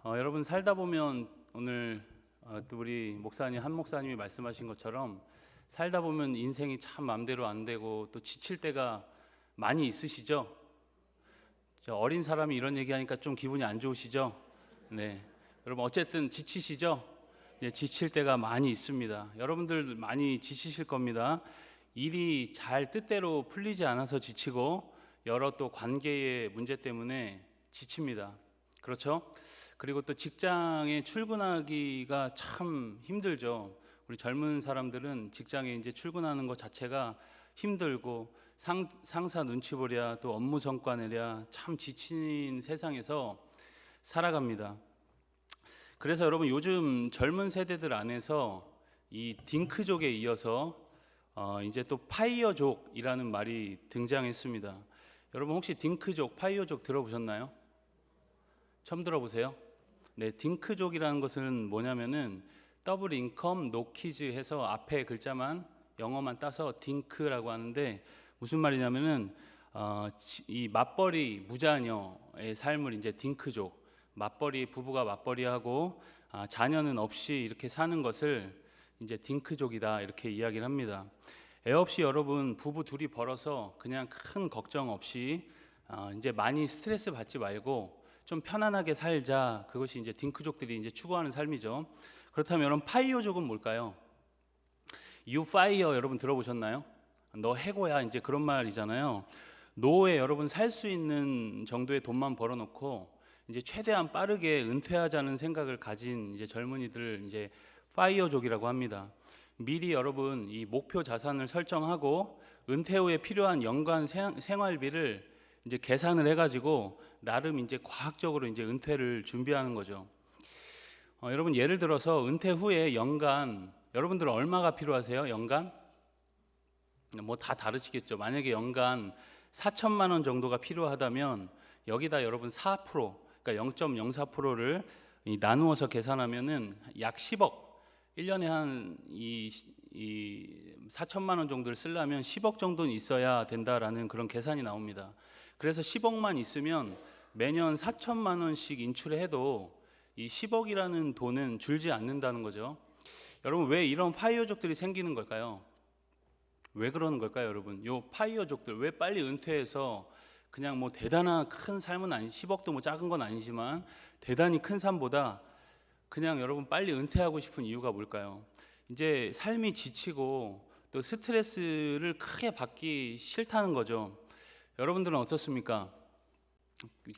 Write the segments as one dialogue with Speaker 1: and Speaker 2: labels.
Speaker 1: 여러분 살다 보면 오늘 또 우리 목사님 한 목사님이 말씀하신 것처럼 살다 보면 인생이 참 마음대로 안 되고 또 지칠 때가 많이 있으시죠? 저 어린 사람이 이런 얘기하니까 좀 기분이 안 좋으시죠? 네, 여러분 어쨌든 지치시죠? 네, 지칠 때가 많이 있습니다. 여러분들 많이 지치실 겁니다. 일이 잘 뜻대로 풀리지 않아서 지치고 여러 또 관계의 문제 때문에 지칩니다. 그렇죠? 그리고 또 직장에 출근하기가 참 힘들죠. 우리 젊은 사람들은 직장에 이제 출근하는 것 자체가 힘들고 상사 눈치 보랴 또 업무 성과 내랴 참 지친 세상에서 살아갑니다. 그래서 여러분 요즘 젊은 세대들 안에서 이 딩크족에 이어서 이제 또 파이어족이라는 말이 등장했습니다. 여러분 혹시 딩크족, 파이어족 들어보셨나요? 처음 들어보세요? 네, 딩크족이라는 것은 뭐냐면은 더블 인컴 노 키즈 해서 앞에 글자만 영어만 따서 딩크라고 하는데 무슨 말이냐면은 이 맞벌이 무자녀의 삶을 이제 딩크족, 맞벌이 부부가 맞벌이하고 자녀는 없이 이렇게 사는 것을 이제 딩크족이다 이렇게 이야기를 합니다. 애 없이 여러분 부부 둘이 벌어서 그냥 큰 걱정 없이 이제 많이 스트레스 받지 말고 좀 편안하게 살자. 그것이 이제 딩크족들이 이제 추구하는 삶이죠. 그렇다면 여러분 파이어족은 뭘까요? You fire 여러분 들어보셨나요? 너 해고야 이제 그런 말이잖아요. 노후에 여러분 살 수 있는 정도의 돈만 벌어놓고 이제 최대한 빠르게 은퇴하자는 생각을 가진 이제 젊은이들 이제 파이어족이라고 합니다. 미리 여러분 이 목표 자산을 설정하고 은퇴 후에 필요한 연간 생활비를 이제 계산을 해가지고 나름 이제 과학적으로 이제 은퇴를 준비하는 거죠. 여러분 예를 들어서 은퇴 후에 연간 여러분들은 얼마가 필요하세요? 연간? 뭐 다 다르시겠죠. 만약에 연간 4천만 원 정도가 필요하다면 여기다 여러분 4% 그러니까 0.04%를 나누어서 계산하면은 약 10억 1년에 한 이 4천만 원 정도를 쓰려면 10억 정도는 있어야 된다라는 그런 계산이 나옵니다. 그래서 10억만 있으면 매년 4천만 원씩 인출을 해도 이 10억이라는 돈은 줄지 않는다는 거죠. 여러분 왜 이런 파이어족들이 생기는 걸까요? 왜 그러는 걸까요, 여러분? 요 파이어족들 왜 빨리 은퇴해서 그냥 뭐 대단한 큰 삶은 10억도 뭐 작은 건 아니지만 대단히 큰 삶보다 그냥 여러분 빨리 은퇴하고 싶은 이유가 뭘까요? 이제 삶이 지치고 또 스트레스를 크게 받기 싫다는 거죠. 여러분들은 어떻습니까?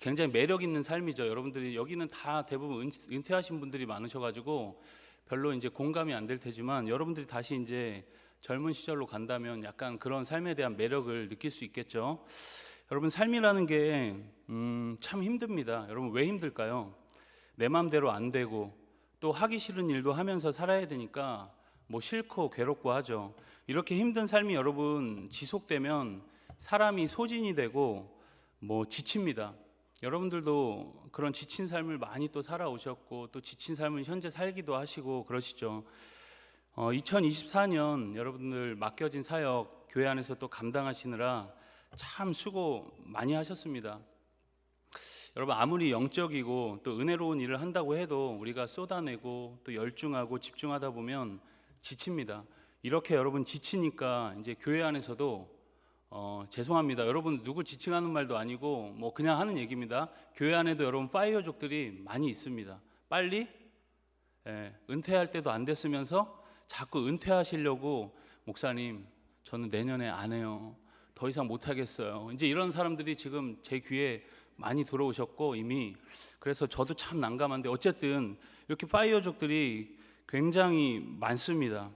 Speaker 1: 굉장히 매력 있는 삶이죠. 여러분들이 여기는 다 대부분 은퇴하신 분들이 많으셔가지고 별로 이제 공감이 안 될 테지만 여러분들이 다시 이제 젊은 시절로 간다면 약간 그런 삶에 대한 매력을 느낄 수 있겠죠. 여러분 삶이라는 게 참 힘듭니다. 여러분 왜 힘들까요? 내 마음대로 안 되고 또 하기 싫은 일도 하면서 살아야 되니까 뭐 싫고 괴롭고 하죠. 이렇게 힘든 삶이 여러분 지속되면 사람이 소진이 되고 뭐 지칩니다. 여러분들도 그런 지친 삶을 많이 또 살아오셨고 또 지친 삶을 현재 살기도 하시고 그러시죠. 2024년 여러분들 맡겨진 사역 교회 안에서 또 감당하시느라 참 수고 많이 하셨습니다. 여러분 아무리 영적이고 또 은혜로운 일을 한다고 해도 우리가 쏟아내고 또 열중하고 집중하다 보면 지칩니다. 이렇게 여러분 지치니까 이제 교회 안에서도 죄송합니다. 여러분 누구 지칭하는 말도 아니고 뭐 그냥 하는 얘기입니다. 교회 안에도 여러분 파이어족들이 많이 있습니다. 빨리 은퇴할 때도 안 됐으면서 자꾸 은퇴하시려고 목사님 저는 내년에 안 해요. 더 이상 못 하겠어요. 이제 이런 사람들이 지금 제 귀에 많이 들어오셨고 이미 그래서 저도 참 난감한데 어쨌든 이렇게 파이어족들이 굉장히 많습니다.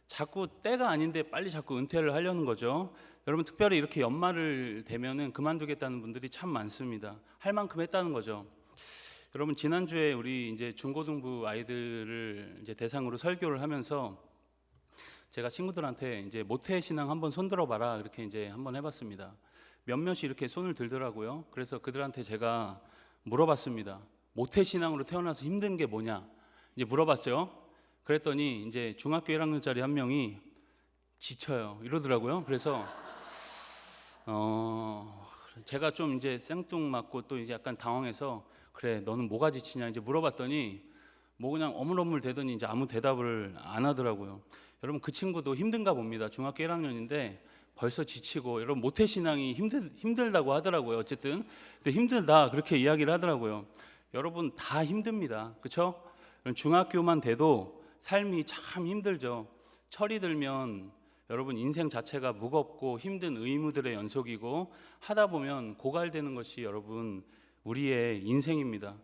Speaker 1: 자꾸 때가 아닌데 빨리 자꾸 은퇴를 하려는 거죠. 여러분 특별히 이렇게 연말을 되면은 그만두겠다는 분들이 참 많습니다. 할 만큼 했다는 거죠. 여러분 지난주에 우리 이제 중고등부 아이들을 이제 대상으로 설교를 하면서 제가 친구들한테 이제 모태 신앙 한번 손 들어봐라 이렇게 이제 한번 해봤습니다. 몇몇이 이렇게 손을 들더라고요. 그래서 그들한테 제가 물어봤습니다. 모태 신앙으로 태어나서 힘든 게 뭐냐 이제 물어봤죠. 그랬더니 이제 중학교 1학년짜리 한 명이 지쳐요 이러더라고요. 그래서 제가 좀 이제 생뚱맞고 또 이제 약간 당황해서 그래 너는 뭐가 지치냐 이제 물어봤더니 뭐 그냥 어물어물 대더니 이제 아무 대답을 안 하더라고요. 여러분 그 친구도 힘든가 봅니다. 중학교 1학년인데 벌써 지치고 여러분 모태신앙이 힘들다고 하더라고요. 어쨌든 근데 힘들다 그렇게 이야기를 하더라고요. 여러분 다 힘듭니다. 그렇죠? 중학교만 돼도 삶이 참 힘들죠. 철이 들면 여러분 인생 자체가 무겁고 힘든 의무들의 연속이고 하다 보면 고갈되는 것이 여러분 우리의 인생입니다.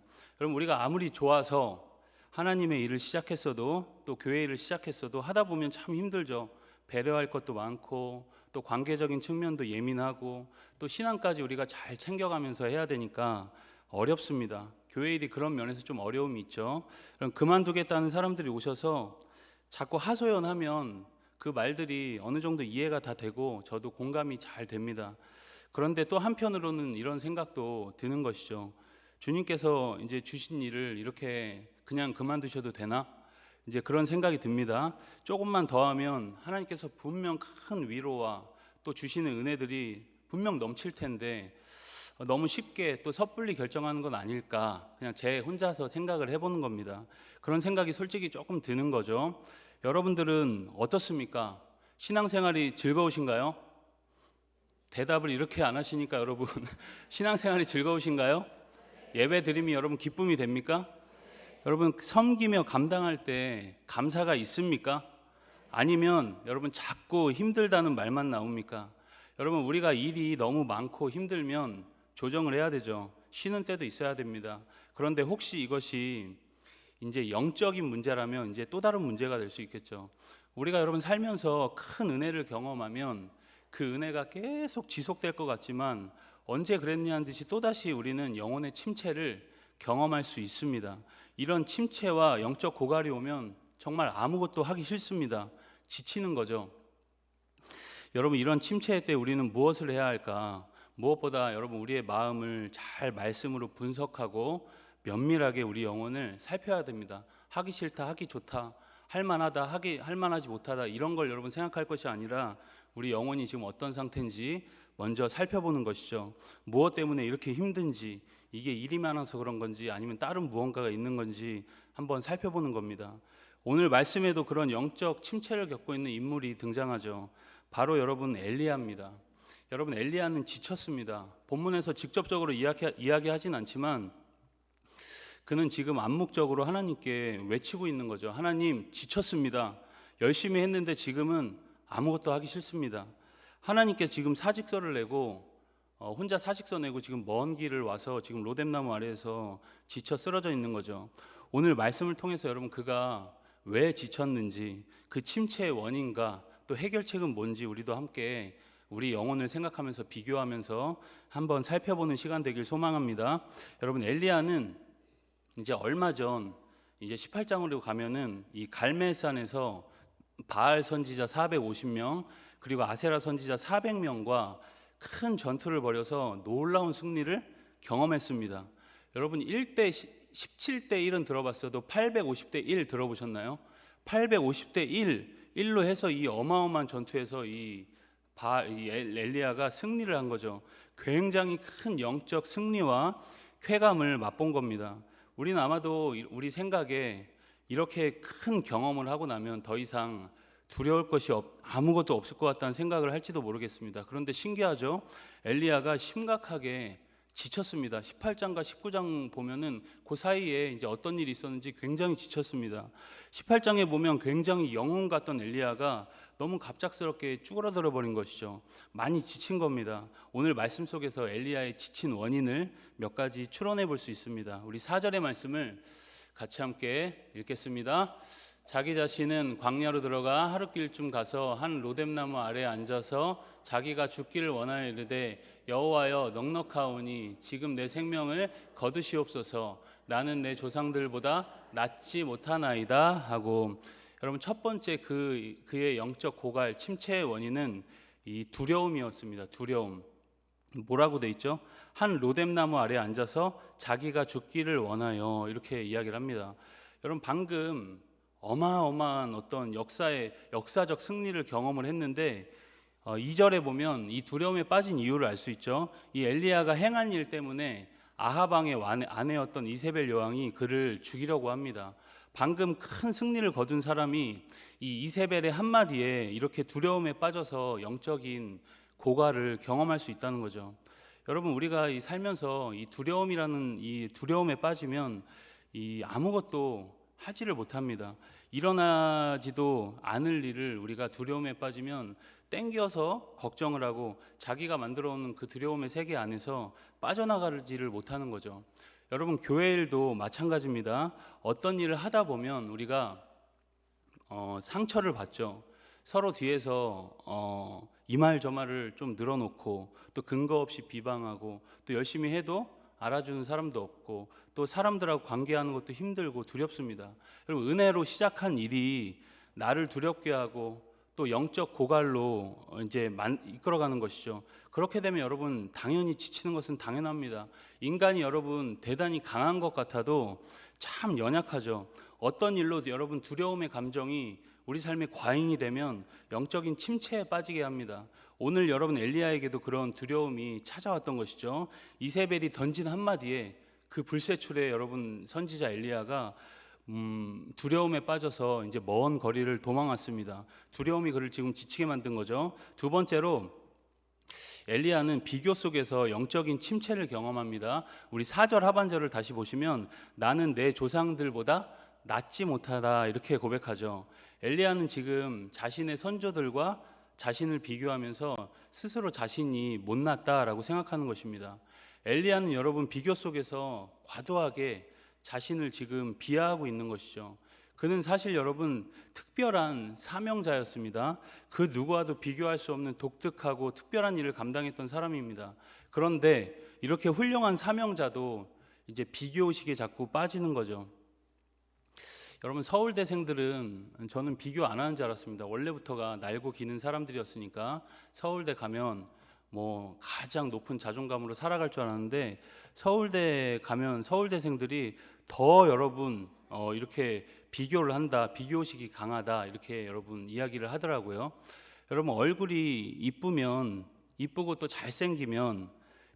Speaker 1: 여러분 우리가 아무리 좋아서 하나님의 일을 시작했어도 또 교회 일을 시작했어도 하다 보면 참 힘들죠. 배려할 것도 많고 또 관계적인 측면도 예민하고 또 신앙까지 우리가 잘 챙겨가면서 해야 되니까 어렵습니다. 교회 일이 그런 면에서 좀 어려움이 있죠. 그럼 그만두겠다는 사람들이 오셔서 자꾸 하소연하면 그 말들이 어느 정도 이해가 다 되고 저도 공감이 잘 됩니다. 그런데 또 한편으로는 이런 생각도 드는 것이죠. 주님께서 이제 주신 일을 이렇게 그냥 그만두셔도 되나? 이제 그런 생각이 듭니다. 조금만 더 하면 하나님께서 분명 큰 위로와 또 주시는 은혜들이 분명 넘칠 텐데 너무 쉽게 또 섣불리 결정하는 건 아닐까 그냥 제 혼자서 생각을 해보는 겁니다. 그런 생각이 솔직히 조금 드는 거죠. 여러분들은 어떻습니까? 신앙생활이 즐거우신가요? 대답을 이렇게 안 하시니까 여러분 신앙생활이 즐거우신가요? 예배 드림이 여러분 기쁨이 됩니까? 여러분 섬기며 감당할 때 감사가 있습니까? 아니면 여러분 자꾸 힘들다는 말만 나옵니까? 여러분 우리가 일이 너무 많고 힘들면 조정을 해야 되죠. 쉬는 때도 있어야 됩니다. 그런데 혹시 이것이 이제 영적인 문제라면 이제 또 다른 문제가 될 수 있겠죠. 우리가 여러분 살면서 큰 은혜를 경험하면 그 은혜가 계속 지속될 것 같지만 언제 그랬냐는 듯이 또다시 우리는 영혼의 침체를 경험할 수 있습니다. 이런 침체와 영적 고갈이 오면 정말 아무것도 하기 싫습니다. 지치는 거죠. 여러분 이런 침체 때 우리는 무엇을 해야 할까? 무엇보다 여러분 우리의 마음을 잘 말씀으로 분석하고 면밀하게 우리 영혼을 살펴야 됩니다. 하기 싫다, 하기 좋다, 할만하다, 할만하지 못하다 이런 걸 여러분 생각할 것이 아니라 우리 영혼이 지금 어떤 상태인지 먼저 살펴보는 것이죠. 무엇 때문에 이렇게 힘든지 이게 일이 많아서 그런 건지 아니면 다른 무언가가 있는 건지 한번 살펴보는 겁니다. 오늘 말씀에도 그런 영적 침체를 겪고 있는 인물이 등장하죠. 바로 여러분 엘리야입니다. 여러분 엘리야는 지쳤습니다. 본문에서 직접적으로 이야기하진 않지만 그는 지금 암묵적으로 하나님께 외치고 있는 거죠. 하나님 지쳤습니다. 열심히 했는데 지금은 아무것도 하기 싫습니다. 하나님께 지금 사직서를 내고 혼자 사직서 내고 지금 먼 길을 와서 지금 로뎀나무 아래에서 지쳐 쓰러져 있는 거죠. 오늘 말씀을 통해서 여러분 그가 왜 지쳤는지 그 침체의 원인과 또 해결책은 뭔지 우리도 함께 우리 영혼을 생각하면서 비교하면서 한번 살펴보는 시간 되길 소망합니다. 여러분 엘리야는 이제 얼마 전 이제 18장으로 가면은 이 갈멜산에서 바알 선지자 450명 그리고 아세라 선지자 400명과 큰 전투를 벌여서 놀라운 승리를 경험했습니다. 여러분 1대 17대 1은 들어봤어도 850대 1 들어보셨나요? 850대 1로 해서 이 어마어마한 전투에서 이 엘리야가 승리를 한 거죠. 굉장히 큰 영적 승리와 쾌감을 맛본 겁니다. 우리는 아마도 우리 생각에 이렇게 큰 경험을 하고 나면 더 이상 두려울 것이 아무것도 없을 것 같다는 생각을 할지도 모르겠습니다. 그런데 신기하죠? 엘리야가 심각하게 지쳤습니다. 18장과 19장 보면은 그 사이에 이제 어떤 일이 있었는지 굉장히 지쳤습니다. 18장에 보면 굉장히 영웅 같던 엘리야가 너무 갑작스럽게 쭈그러들어 버린 것이죠. 많이 지친 겁니다. 오늘 말씀 속에서 엘리야의 지친 원인을 몇 가지 추론해 볼 수 있습니다. 우리 4절의 말씀을 같이 함께 읽겠습니다. 자기 자신은 광야로 들어가 하룻길쯤 가서 한 로뎀나무 아래에 앉아서 자기가 죽기를 원하여 이르되 여호와여 넉넉하오니 지금 내 생명을 거두시옵소서 나는 내 조상들보다 낫지 못하나이다 하고 여러분 첫 번째 그의 영적 고갈 침체의 원인은 이 두려움이었습니다. 두려움. 뭐라고 돼 있죠? 한 로뎀나무 아래에 앉아서 자기가 죽기를 원하여 이렇게 이야기를 합니다. 여러분 방금 어마어마한 어떤 역사적 승리를 경험을 했는데 2절에 보면 이 두려움에 빠진 이유를 알 수 있죠. 이 엘리야가 행한 일 때문에 아합 왕의 아내였던 이세벨 여왕이 그를 죽이려고 합니다. 방금 큰 승리를 거둔 사람이 이 이세벨의 한마디에 이렇게 두려움에 빠져서 영적인 고갈을 경험할 수 있다는 거죠. 여러분, 우리가 이 살면서 이 두려움이라는 이 두려움에 빠지면 이 아무것도 하지를 못합니다. 일어나지도 않을 일을 우리가 두려움에 빠지면 땡겨서 걱정을 하고 자기가 만들어 놓은 그 두려움의 세계 안에서 빠져나가지를 못하는 거죠. 여러분, 교회 일도 마찬가지입니다. 어떤 일을 하다 보면 우리가 상처를 받죠. 서로 뒤에서 이 말 저 말을 좀 늘어놓고 또 근거 없이 비방하고 또 열심히 해도 알아주는 사람도 없고 또 사람들하고 관계하는 것도 힘들고 두렵습니다. 여러분, 은혜로 시작한 일이 나를 두렵게 하고 또 영적 고갈로 이제 이끌어가는 것이죠. 그렇게 되면 여러분 당연히 지치는 것은 당연합니다. 인간이 여러분 대단히 강한 것 같아도 참 연약하죠. 어떤 일로 여러분 두려움의 감정이 우리 삶의 과잉이 되면 영적인 침체에 빠지게 합니다. 오늘 여러분 엘리야에게도 그런 두려움이 찾아왔던 것이죠. 이세벨이 던진 한마디에 그 불세출에 여러분 선지자 엘리야가 두려움에 빠져서 이제 먼 거리를 도망왔습니다. 두려움이 그를 지금 지치게 만든 거죠. 두 번째로 엘리야는 비교 속에서 영적인 침체를 경험합니다. 우리 4절 하반절을 다시 보시면 나는 내 조상들보다 낫지 못하다 이렇게 고백하죠. 엘리야는 지금 자신의 선조들과 자신을 비교하면서 스스로 자신이 못났다라고 생각하는 것입니다. 엘리야는 여러분 비교 속에서 과도하게 자신을 지금 비하하고 있는 것이죠. 그는 사실 여러분 특별한 사명자였습니다. 그 누구와도 비교할 수 없는 독특하고 특별한 일을 감당했던 사람입니다. 그런데 이렇게 훌륭한 사명자도 이제 비교의식에 자꾸 빠지는 거죠. 여러분, 서울대생들은 저는 비교 안 하는 줄 알았습니다. 원래부터가 날고 기는 사람들이었으니까 서울대 가면 뭐 가장 높은 자존감으로 살아갈 줄 알았는데 서울대 가면 서울대생들이 더 여러분 이렇게 비교를 한다, 비교의식이 강하다 이렇게 여러분 이야기를 하더라고요. 여러분, 얼굴이 이쁘면 이쁘고 또 잘생기면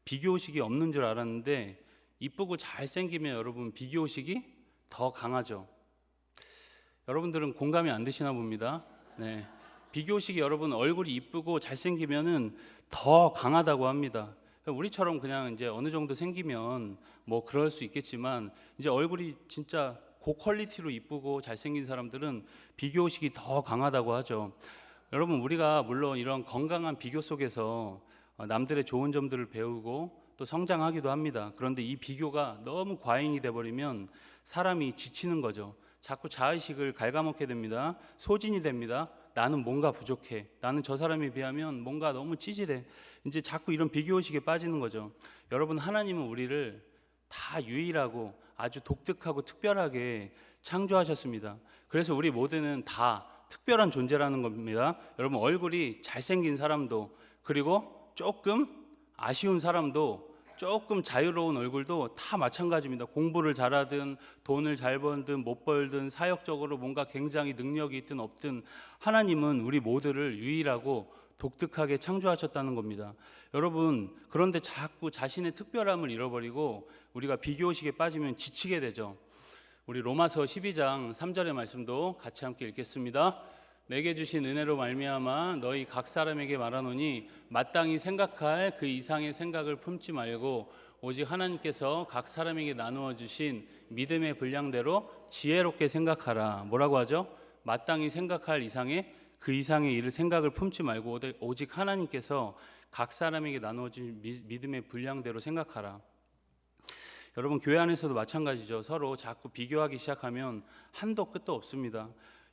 Speaker 1: 비교의식이 없는 줄 알았는데 이쁘고 잘생기면 여러분 비교의식이 더 강하죠. 여러분들은 공감이 안 되시나 봅니다. 네. 비교식이 여러분 얼굴이 이쁘고 잘생기면은 더 강하다고 합니다. 우리처럼 그냥 이제 어느 정도 생기면 뭐 그럴 수 있겠지만 이제 얼굴이 진짜 고퀄리티로 이쁘고 잘생긴 사람들은 비교식이 더 강하다고 하죠. 여러분, 우리가 물론 이런 건강한 비교 속에서 남들의 좋은 점들을 배우고 또 성장하기도 합니다. 그런데 이 비교가 너무 과잉이 돼버리면 사람이 지치는 거죠. 자꾸 자의식을 갉아먹게 됩니다. 소진이 됩니다. 나는 뭔가 부족해. 나는 저 사람에 비하면 뭔가 너무 찌질해. 이제 자꾸 이런 비교의식에 빠지는 거죠. 여러분, 하나님은 우리를 다 유일하고 아주 독특하고 특별하게 창조하셨습니다. 그래서 우리 모두는 다 특별한 존재라는 겁니다. 여러분, 얼굴이 잘생긴 사람도 그리고 조금 아쉬운 사람도 조금 자유로운 얼굴도 다 마찬가지입니다. 공부를 잘하든 돈을 잘 벌든 못 벌든 사역적으로 뭔가 굉장히 능력이 있든 없든 하나님은 우리 모두를 유일하고 독특하게 창조하셨다는 겁니다. 여러분, 그런데 자꾸 자신의 특별함을 잃어버리고 우리가 비교의식에 빠지면 지치게 되죠. 우리 로마서 12장 3절의 말씀도 같이 함께 읽겠습니다. 내게 주신 은혜로 말미암아 너희 각 사람에게 말하노니 마땅히 생각할 그 이상의 생각을 품지 말고 오직 하나님께서 각 사람에게 나누어 주신 믿음의 분량대로 지혜롭게 생각하라. 뭐라고 하죠? 마땅히 생각할 이상의 그 이상의 일을 생각을 품지 말고 오직 하나님께서 각 사람에게 나누어 주신 믿음의 분량대로 생각하라. 여러분, 교회 안에서도 마찬가지죠. 서로 자꾸 비교하기 시작하면 한도 끝도 없습니다.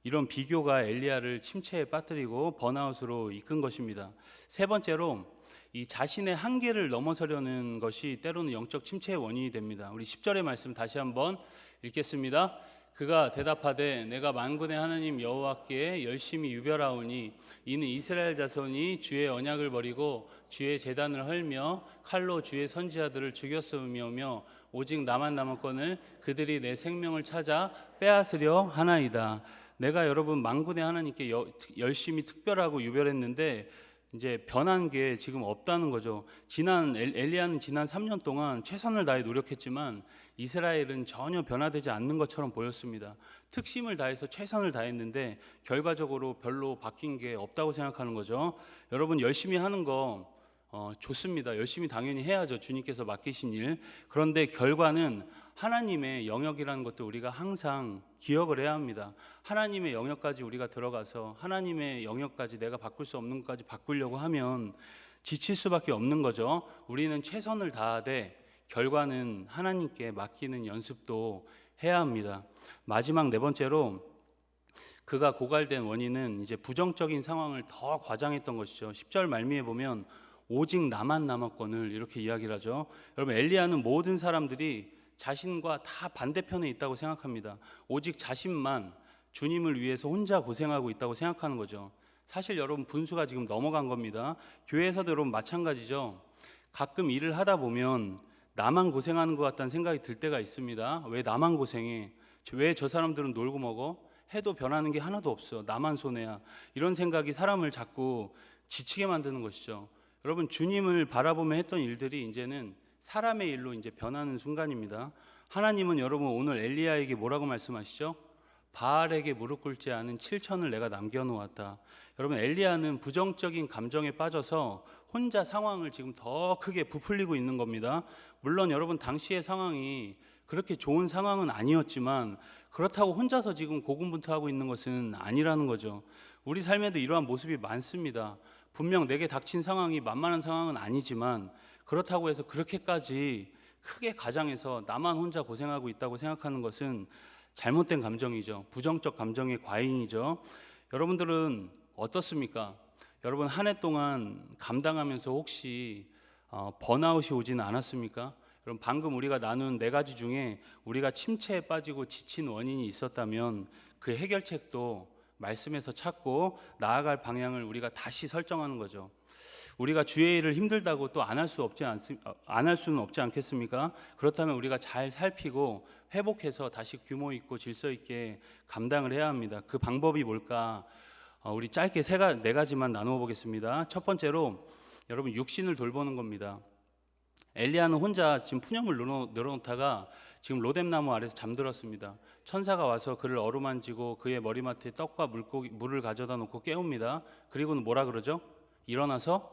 Speaker 1: 이런 비교가 엘리야를 침체에 빠뜨리고 번아웃으로 이끈 것입니다. 세 번째로 이 자신의 한계를 넘어서려는 것이 때로는 영적 침체의 원인이 됩니다. 우리 10절의 말씀 다시 한번 읽겠습니다. 그가 대답하되 내가 만군의 하나님 여호와께 열심히 유별하오니 이는 이스라엘 자손이 주의 언약을 버리고 주의 제단을 헐며 칼로 주의 선지자들을 죽였으며며 오직 나만 남았거늘 그들이 내 생명을 찾아 빼앗으려 하나이다. 내가 여러분 만군의 하나님께 열심히 특별하고 유별했는데 이제 변한 게 지금 없다는 거죠. 엘리야는 지난 3년 동안 최선을 다해 노력했지만 이스라엘은 전혀 변화되지 않는 것처럼 보였습니다. 특심을 다해서 최선을 다했는데 결과적으로 별로 바뀐 게 없다고 생각하는 거죠. 여러분 열심히 하는 거 좋습니다. 열심히 당연히 해야죠. 주님께서 맡기신 일. 그런데 결과는 하나님의 영역이라는 것도 우리가 항상 기억을 해야 합니다. 하나님의 영역까지 우리가 들어가서 하나님의 영역까지 내가 바꿀 수 없는 것까지 바꾸려고 하면 지칠 수밖에 없는 거죠. 우리는 최선을 다하되 결과는 하나님께 맡기는 연습도 해야 합니다. 마지막 네 번째로 그가 고갈된 원인은 이제 부정적인 상황을 더 과장했던 것이죠. 10절 말미에 보면 오직 나만 남았거늘 이렇게 이야기를 하죠. 여러분 엘리야는 모든 사람들이 자신과 다 반대편에 있다고 생각합니다. 오직 자신만 주님을 위해서 혼자 고생하고 있다고 생각하는 거죠. 사실 여러분 분수가 지금 넘어간 겁니다. 교회에서도 여러분 마찬가지죠. 가끔 일을 하다 보면 나만 고생하는 것 같다는 생각이 들 때가 있습니다. 왜 나만 고생해? 왜 저 사람들은 놀고 먹어? 해도 변하는 게 하나도 없어. 나만 손해야. 이런 생각이 사람을 자꾸 지치게 만드는 것이죠. 여러분 주님을 바라보며 했던 일들이 이제는 사람의 일로 이제 변하는 순간입니다. 하나님은 여러분 오늘 엘리야에게 뭐라고 말씀하시죠? 바알에게 무릎 꿇지 않은 7천을 내가 남겨놓았다. 여러분 엘리야는 부정적인 감정에 빠져서 혼자 상황을 지금 더 크게 부풀리고 있는 겁니다. 물론 여러분 당시의 상황이 그렇게 좋은 상황은 아니었지만 그렇다고 혼자서 지금 고군분투하고 있는 것은 아니라는 거죠. 우리 삶에도 이러한 모습이 많습니다. 분명 내게 닥친 상황이 만만한 상황은 아니지만 그렇다고 해서 그렇게까지 크게 가장해서 나만 혼자 고생하고 있다고 생각하는 것은 잘못된 감정이죠. 부정적 감정의 과잉이죠. 여러분들은 어떻습니까? 여러분 한 해 동안 감당하면서 혹시 번아웃이 오지는 않았습니까? 여러분 방금 우리가 나눈 네 가지 중에 우리가 침체에 빠지고 지친 원인이 있었다면 그 해결책도 말씀에서 찾고 나아갈 방향을 우리가 다시 설정하는 거죠. 우리가 주의 일을 힘들다고 또 안 할 수는 없지 않겠습니까? 그렇다면 우리가 잘 살피고 회복해서 다시 규모 있고 질서 있게 감당을 해야 합니다. 그 방법이 뭘까? 우리 짧게 네 가지만 나누어 보겠습니다. 첫 번째로 여러분 육신을 돌보는 겁니다. 엘리야는 혼자 지금 푸념을 늘어놓다가 지금 로뎀나무 아래서 잠들었습니다. 천사가 와서 그를 어루만지고 그의 머리맡에 떡과 물을 가져다 놓고 깨웁니다. 그리고는 뭐라 그러죠? 일어나서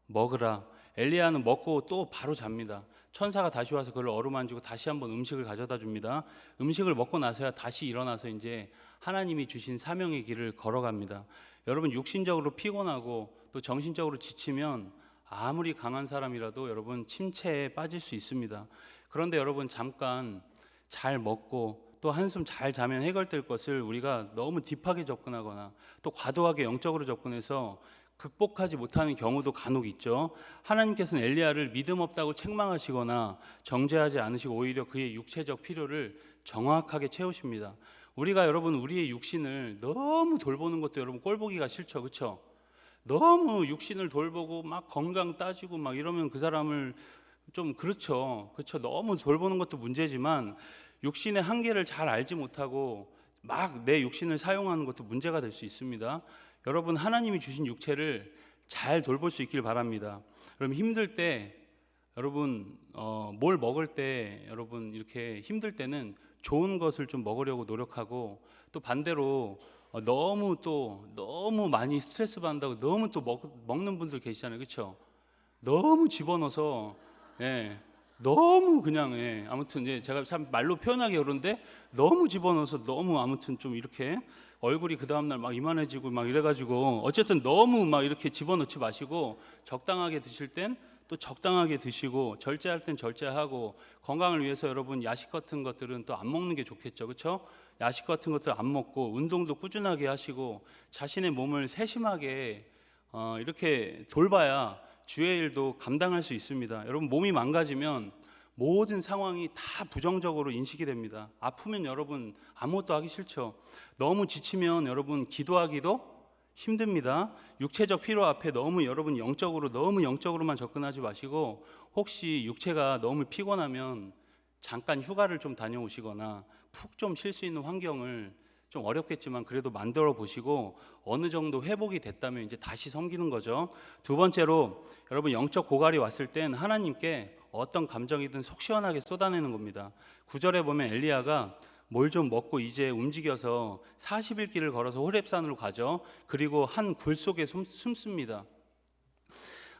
Speaker 1: 먹으라. 엘리야는 먹고 또 바로 잡니다. 천사가 다시 와서 그를 어루만지고 다시 한번 음식을 가져다 줍니다. 음식을 먹고 나서야 다시 일어나서 이제 하나님이 주신 사명의 길을 걸어갑니다. 여러분 육신적으로 피곤하고 또 정신적으로 지치면 아무리 강한 사람이라도 여러분 침체에 빠질 수 있습니다. 그런데 여러분 잠깐 잘 먹고 또 한숨 잘 자면 해결될 것을 우리가 너무 딥하게 접근하거나 또 과도하게 영적으로 접근해서 극복하지 못하는 경우도 간혹 있죠. 하나님께서는 엘리야를 믿음 없다고 책망하시거나 정죄하지 않으시고 오히려 그의 육체적 필요를 정확하게 채우십니다. 우리가 여러분 우리의 육신을 너무 돌보는 것도 여러분 꼴보기가 싫죠. 그렇죠? 너무 육신을 돌보고 막 건강 따지고 막 이러면 그 사람을 좀 그렇죠. 너무 돌보는 것도 문제지만 육신의 한계를 잘 알지 못하고 막 내 육신을 사용하는 것도 문제가 될 수 있습니다. 여러분 하나님이 주신 육체를 잘 돌볼 수 있길 바랍니다. 여러분 힘들 때 여러분 뭘 먹을 때 여러분 이렇게 힘들 때는 좋은 것을 좀 먹으려고 노력하고 또 반대로 너무 많이 스트레스 받는다고 너무 또 먹는 분들 계시잖아요. 그렇죠? 너무 집어넣어서 너무 그냥 아무튼 제가 참 말로 표현하기 어려운데 너무 집어넣어서 너무 아무튼 좀 이렇게 얼굴이 그 다음날 막 이만해지고 막 이래가지고 어쨌든 너무 막 이렇게 집어넣지 마시고 적당하게 드실 땐 또 적당하게 드시고 절제할 땐 절제하고 건강을 위해서 여러분 야식 같은 것들은 또 안 먹는 게 좋겠죠. 그렇죠? 야식 같은 것들 안 먹고 운동도 꾸준하게 하시고 자신의 몸을 세심하게 이렇게 돌봐야 주의 일도 감당할 수 있습니다. 여러분 몸이 망가지면 모든 상황이 다 부정적으로 인식이 됩니다. 아프면 여러분 아무것도 하기 싫죠. 너무 지치면 여러분 기도하기도 힘듭니다. 육체적 필요 앞에 너무 영적으로만 접근하지 마시고 혹시 육체가 너무 피곤하면 잠깐 휴가를 좀 다녀오시거나 푹 좀 쉴 수 있는 환경을 좀 어렵겠지만 그래도 만들어 보시고 어느 정도 회복이 됐다면 이제 다시 섬기는 거죠. 두 번째로 여러분 영적 고갈이 왔을 땐 하나님께 어떤 감정이든 속 시원하게 쏟아내는 겁니다. 9절에 보면 엘리야가 뭘 좀 먹고 이제 움직여서 40일 길을 걸어서 호렙산으로 가죠. 그리고 한 굴 속에 숨습니다.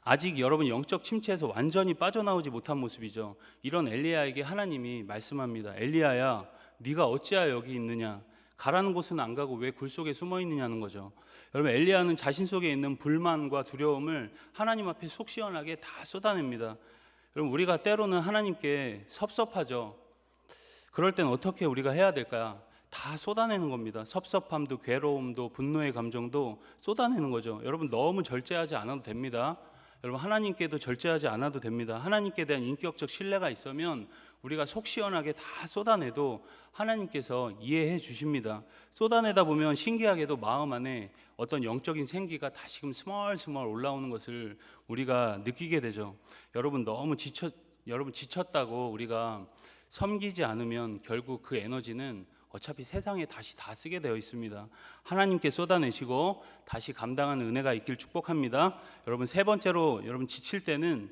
Speaker 1: 아직 여러분 영적 침체에서 완전히 빠져나오지 못한 모습이죠. 이런 엘리야에게 하나님이 말씀합니다. 엘리야야, 네가 어찌하여 여기 있느냐? 가라는 곳은 안 가고 왜 굴 속에 숨어 있느냐는 거죠. 여러분 엘리야는 자신 속에 있는 불만과 두려움을 하나님 앞에 속 시원하게 다 쏟아냅니다. 여러분 우리가 때로는 하나님께 섭섭하죠. 그럴 땐 어떻게 우리가 해야 될까요? 다 쏟아내는 겁니다. 섭섭함도 괴로움도 분노의 감정도 쏟아내는 거죠. 여러분 너무 절제하지 않아도 됩니다. 여러분 하나님께도 절제하지 않아도 됩니다. 하나님께 대한 인격적 신뢰가 있으면 우리가 속 시원하게 다 쏟아내도 하나님께서 이해해 주십니다. 쏟아내다 보면 신기하게도 마음 안에 어떤 영적인 생기가 다시금 스멀스멀 올라오는 것을 우리가 느끼게 되죠. 여러분 너무 지쳤다고 우리가 섬기지 않으면 결국 그 에너지는 어차피 세상에 다시 다 쓰게 되어 있습니다. 하나님께 쏟아내시고 다시 감당하는 은혜가 있길 축복합니다. 여러분 세 번째로 여러분 지칠 때는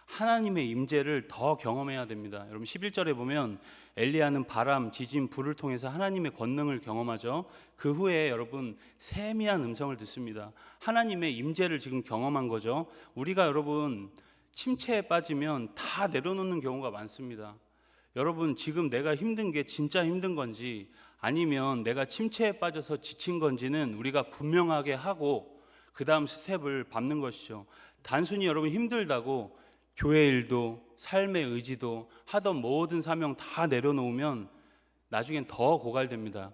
Speaker 1: 하나님의 임재를 더 경험해야 됩니다. 여러분 11절에 보면 엘리야는 바람, 지진, 불을 통해서 하나님의 권능을 경험하죠. 그 후에 여러분 세미한 음성을 듣습니다. 하나님의 임재를 지금 경험한 거죠. 우리가 여러분 침체에 빠지면 다 내려놓는 경우가 많습니다. 여러분 지금 내가 힘든 게 진짜 힘든 건지 아니면 내가 침체에 빠져서 지친 건지는 우리가 분명하게 하고 그 다음 스텝을 밟는 것이죠. 단순히 여러분 힘들다고 교회 일도 삶의 의지도 하던 모든 사명 다 내려놓으면 나중엔 더 고갈됩니다.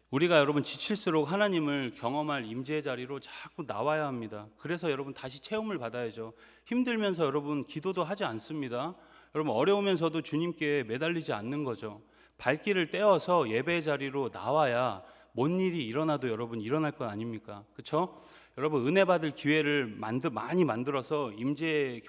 Speaker 1: 우리가 여러분 지칠수록 하나님을 경험할 임재의 자리로 자꾸 나와야 합니다. 그래서 여러분 다시 체험을 받아야죠. 힘들면서 여러분 기도도 하지 않습니다. 여러분 어려우면서도 주님께 매달리지 않는 거죠. 발길을 떼어서 예배의 자리로 나와야 뭔 일이 일어나도 여러분 일어날 것 아닙니까? 그렇죠? 여러분 은혜 받을 기회를 많이 만들어서 임재의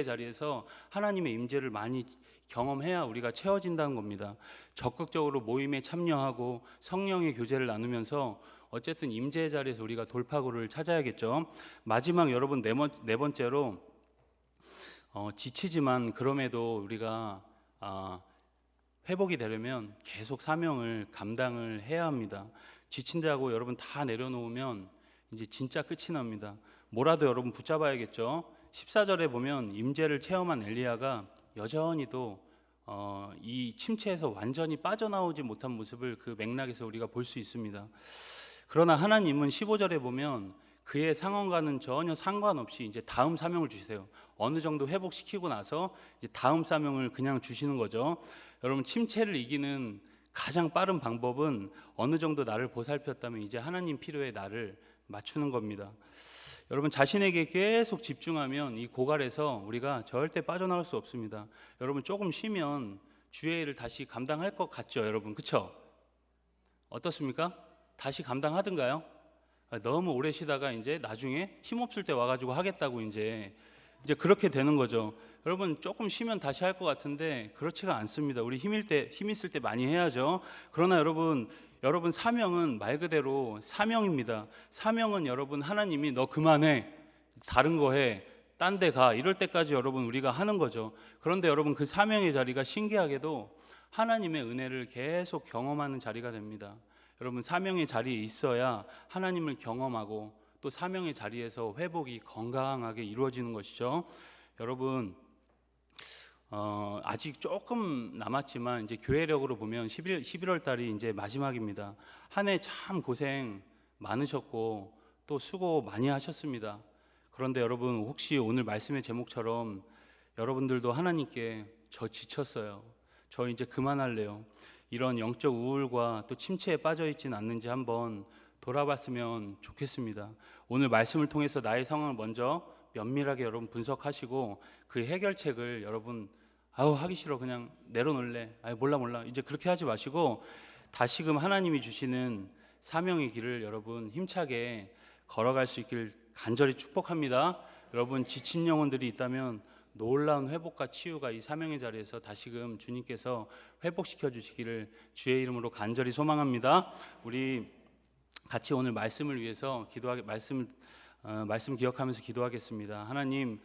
Speaker 1: 자리에서 하나님의 임재를 많이 경험해야 우리가 채워진다는 겁니다. 적극적으로 모임에 참여하고 성령의 교제를 나누면서 어쨌든 임재의 자리에서 우리가 돌파구를 찾아야겠죠. 마지막 여러분 네 번째로 지치지만 그럼에도 우리가 회복이 되려면 계속 사명을 감당을 해야 합니다. 지친다고 여러분 다 내려놓으면 이제 진짜 끝이 납니다. 뭐라도 여러분 붙잡아야겠죠. 14절에 보면 임재를 체험한 엘리야가 여전히도 이 침체에서 완전히 빠져나오지 못한 모습을 그 맥락에서 우리가 볼 수 있습니다. 그러나 하나님은 15절에 보면 그의 상황과는 전혀 상관없이 이제 다음 사명을 주세요. 어느 정도 회복시키고 나서 이제 다음 사명을 그냥 주시는 거죠. 여러분 침체를 이기는 가장 빠른 방법은 어느 정도 나를 보살폈다면 이제 하나님 필요에 나를 맞추는 겁니다. 여러분 자신에게 계속 집중하면 이 고갈에서 우리가 절대 빠져나올 수 없습니다. 여러분 조금 쉬면 주의 일을 다시 감당할 것 같죠, 여러분, 그렇죠? 어떻습니까? 다시 감당하든가요? 너무 오래 쉬다가 이제 나중에 힘없을 때 와가지고 하겠다고 이제 그렇게 되는 거죠. 여러분 조금 쉬면 다시 할 것 같은데 그렇지가 않습니다. 우리 힘 있을 때 많이 해야죠. 그러나 여러분 사명은 말 그대로 사명입니다. 사명은 여러분 하나님이 너 그만해, 다른 거 해, 딴 데 가, 이럴 때까지 여러분 우리가 하는 거죠. 그런데 여러분 그 사명의 자리가 신기하게도 하나님의 은혜를 계속 경험하는 자리가 됩니다. 여러분 사명의 자리에 있어야 하나님을 경험하고 또 사명의 자리에서 회복이 건강하게 이루어지는 것이죠. 여러분 아직 조금 남았지만 이제 교회력으로 보면 11월 달이 이제 마지막입니다. 한 해 참 고생 많으셨고 또 수고 많이 하셨습니다. 그런데 여러분 혹시 오늘 말씀의 제목처럼 여러분들도 하나님께 저 지쳤어요, 저 이제 그만할래요, 이런 영적 우울과 또 침체에 빠져 있지는 않는지 한번 돌아봤으면 좋겠습니다. 오늘 말씀을 통해서 나의 상황을 먼저 면밀하게 여러분 분석하시고 그 해결책을 여러분 하기 싫어 그냥 내려놓을래, 몰라 이제 그렇게 하지 마시고 다시금 하나님이 주시는 사명의 길을 여러분 힘차게 걸어갈 수 있길 간절히 축복합니다. 여러분 지친 영혼들이 있다면 놀라운 회복과 치유가 이 사명의 자리에서 다시금 주님께서 회복시켜 주시기를 주의 이름으로 간절히 소망합니다. 우리 같이 오늘 말씀을 위해서 말씀 기억하면서 기도하겠습니다. 하나님